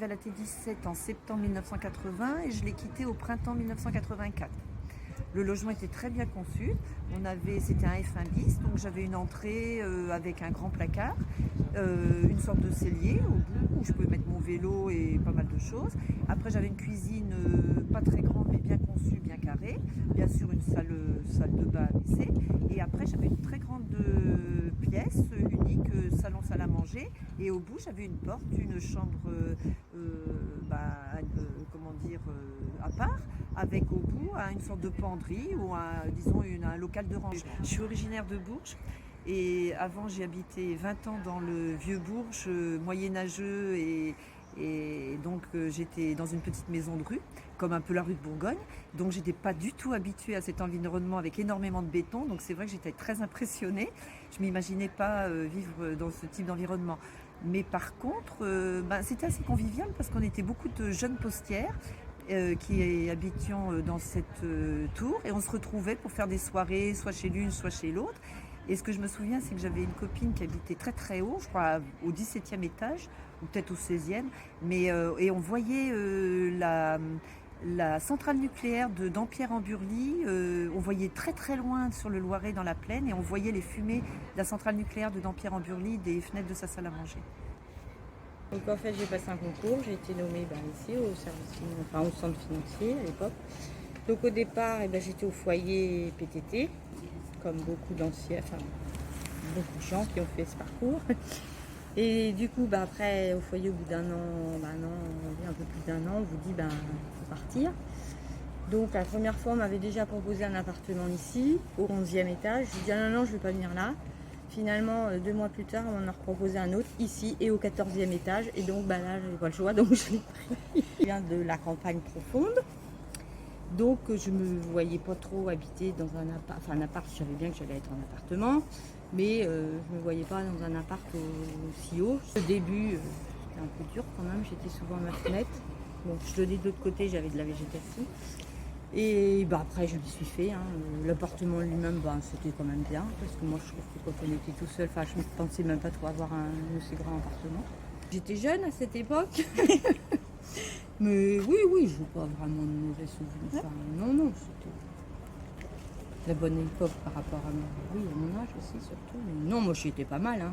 à la T17 en septembre 1980 et je l'ai quitté au printemps 1984. Le logement était très bien conçu. C'était un F1 bis, donc j'avais une entrée avec un grand placard, une sorte de cellier au bout où je pouvais mettre mon vélo et pas mal de choses. Après j'avais une cuisine pas très grande mais bien conçue, bien carrée. Bien sûr une salle de bain à WC. Et après j'avais une très grande pièce unique, salon salle à manger. Et au bout j'avais une porte, une chambre à part, avec au bout une sorte de penderie ou un local de rangement. Je suis originaire de Bourges et avant j'ai habité 20 ans dans le vieux Bourges moyenâgeux et donc j'étais dans une petite maison de rue, comme un peu la rue de Bourgogne. Donc j'étais pas du tout habituée à cet environnement avec énormément de béton. Donc c'est vrai que j'étais très impressionnée. Je m'imaginais pas vivre dans ce type d'environnement. Mais par contre, c'était assez convivial parce qu'on était beaucoup de jeunes postières qui habitions dans cette tour et on se retrouvait pour faire des soirées, soit chez l'une, soit chez l'autre. Et ce que je me souviens, c'est que j'avais une copine qui habitait très très haut, je crois au 17e étage, ou peut-être au 16e, et on voyait la centrale nucléaire de Dampierre-en-Burly, on voyait très très loin sur le Loiret dans la plaine, et on voyait les fumées de la centrale nucléaire de Dampierre-en-Burly des fenêtres de sa salle à manger. Donc en fait j'ai passé un concours, j'ai été nommée ici au centre financier à l'époque. Donc au départ j'étais au foyer PTT, comme beaucoup d'anciens, beaucoup de gens qui ont fait ce parcours. Et du coup après au foyer au bout d'un an, un peu plus d'un an, on vous dit faut partir. Donc la première fois on m'avait déjà proposé un appartement ici, au 11e étage. J'ai dit non, je ne vais pas venir là. Finalement, 2 mois plus tard, on m'en a proposé un autre ici et au 14e étage. Et donc là, j'avais pas le choix, donc je l'ai pris. Je viens de la campagne profonde. Donc je me voyais pas trop habiter dans un appart. Enfin un appart, je savais bien que j'allais être en appartement. Mais je me voyais pas dans un appart aussi haut. Au début, c'était un peu dur quand même. J'étais souvent à ma fenêtre. Donc je donnais de l'autre côté, j'avais de la végétation. Et après je m'y suis fait, l'appartement lui-même c'était quand même bien, parce que moi je trouve que quand on était tout seul, je ne pensais même pas trop avoir un aussi grand appartement. J'étais jeune à cette époque, mais oui, je n'ai pas vraiment de mauvais souvenirs. Non, c'était la bonne époque par rapport à mon âge aussi surtout. Mais non, moi j'étais pas mal.